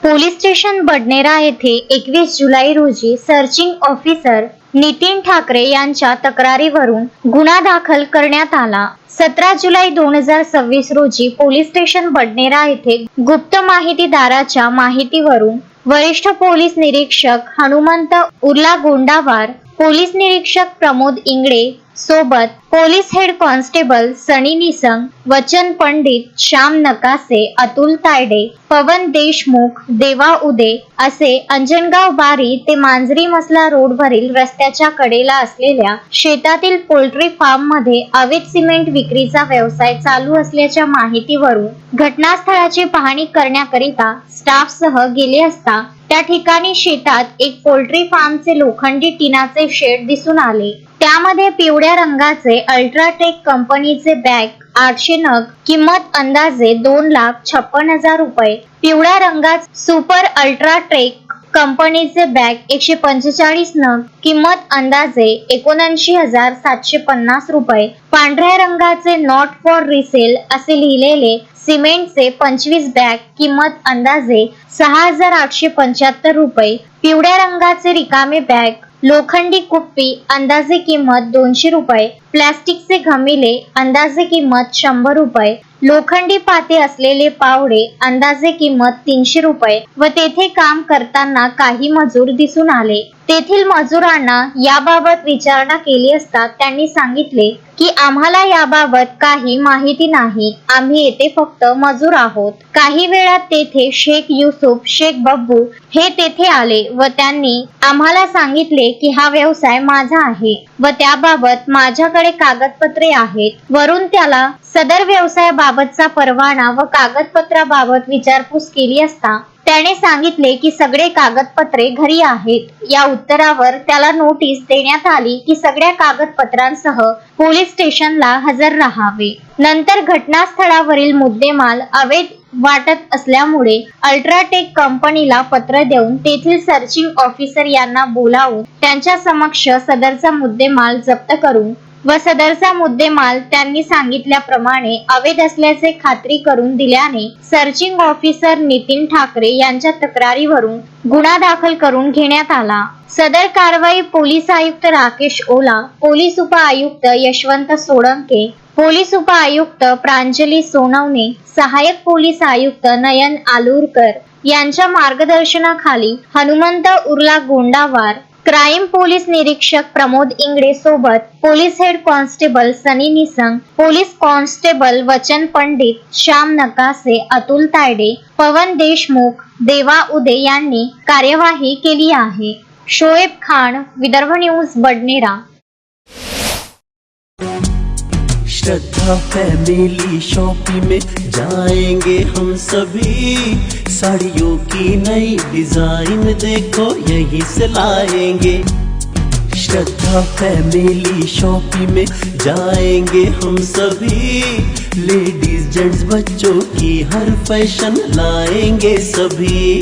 Police station Badnera येथे 21 जुलै रोजी searching officer Nitin Thackeray यांच्या तक्रारीवरून गुन्हा दाखल करण्यात आला। 17 जुलै 2026 रोजी पोलीस स्टेशन बडनेरा येथे गुप्त माहितीदाराच्या माहितीवरून वरिष्ठ पोलीस निरीक्षक हनुमंत उर्ला गोंडावार, पोलीस निरीक्षक प्रमोद इंगळे सोबत पोलीस हेड कॉन्स्टेबल सनी निसंग, वचन पंडित, श्याम नकासे, अतुल तायडे, पवन देशमुख, देवा उदे असे अंजनगाव बारी ते मांजरी मसला रोडवरील रस्त्याच्या कडेला असलेल्या शेतातील पोल्ट्री फार्म मध्ये अवैध सिमेंट विक्रीचा व्यवसाय चालू असल्याच्या माहितीवरून घटनास्थळाची पाहणी करण्याकरिता स्टाफसह गेले असता त्या ठिकाणी शेतात एक पोल्ट्री फार्मचे लोखंडी टिनाचे शेड दिसून आले। त्यामध्ये पिवळ्या रंगाचे अल्ट्राटेक कंपनीचे बॅग 800 नग, किंमत अंदाजे 2,56,000 रुपये, पिवळ्या रंगाचे सुपर अल्ट्राटेक कंपनीचे बॅग 145 नग, किंमत अंदाजे 79,750 रुपये, पांढऱ्या रंगाचे नॉट फॉर रिसेल असे लिहिलेले सिमेंटचे 25 बॅग, किंमत अंदाजे 6,875 रुपये, पिवळ्या रंगाचे रिकामे बॅग, लोखंडी कुप्पी अंदाजे किंमत 200 रुपये, प्लास्टिकचे घमिले अंदाजे किंमत 100 रुपये, लोखंडी पाते असलेले पावडे अंदाजे किंमत 300 रुपये व तेथे काम करताना काही मजूर दिसून आले। तेथील मजुरांना याबाबत विचारणा केली असता त्यांनी सांगितले की आम्हाला याबाबत काही माहिती नाही, आम्ही येथे फक्त मजूर आहोत। काही वेळात तेथे शेख युसुफ, शेख बब्बू हे तेथे आले व त्यांनी आम्हाला सांगितले की हा व्यवसाय माझा आहे व त्याबाबत माझ्याकडे कागदपत्रे आहेत। वरून त्याला सदर व्यवसायाबाबतचा परवाना व कागदपत्राबाबत विचारपूस केली असता त्याने सांगितले की सगळे कागदपत्रे घरी आहेत। या उत्तरावर त्याला नोटीस देण्यात आली की सगळ्या कागदपत्रांसह पोलीस स्टेशनला हजर राहावे। नंतर घटनास्थळावरील मुद्देमाल अवैध वाटत असल्यामुळे अल्ट्राटेक कंपनीला पत्र देऊन तेथील सर्चिंग ऑफिसर यांना बोलावून त्यांच्या समक्ष सदरचा मुद्देमाल जप्त करून व सदरचा मुद्देमाल त्यांनी सांगितल्याप्रमाणे अवैध असल्याचे खात्री करून दिल्याने सर्चिंग ऑफिसर नितीन ठाकरे यांच्या तक्रारीवरून गुन्हा दाखल करून घेण्यात आला। सदर कारवाई पोलीस आयुक्त राकेश ओला, पोलीस उपआयुक्त यशवंत सोळंके, पोलीस उपआयुक्त प्रांजली सोनवणे, सहाय्यक पोलीस आयुक्त नयन आलूरकर यांच्या मार्गदर्शनाखाली हनुमंत उर्ला गोंडावार, क्राईम पोलीस निरीक्षक प्रमोद इंगळे सोबत पोलीस हेड कॉन्स्टेबल सनी निसंग, पोलीस कॉन्स्टेबल वचन पंडित, श्याम नकासे, अतुल तायडे, पवन देशमुख, देवा उदे यांनी कार्यवाही केली आहे। शोएब खान, विदर्भ न्यूज, बडनेरा। श्रद्धा फैमिली शॉपिंग में जाएंगे हम सभी, साड़ियों की नई डिजाइन देखो यहीं से लाएंगे। श्रद्धा फैमिली शॉपिंग में जाएंगे हम सभी, लेडीज जेंट्स बच्चों की हर फैशन लाएंगे सभी।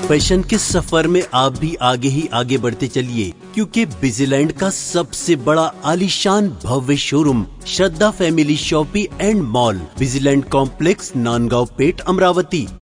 फैशन के सफर में आप भी आगे ही आगे बढ़ते चलिए, क्योंकि विजिलैंड का सबसे बड़ा आलीशान भव्य showroom Shraddha family shopping and mall, Vijiland complex, Nandgaon Peth, Amravati.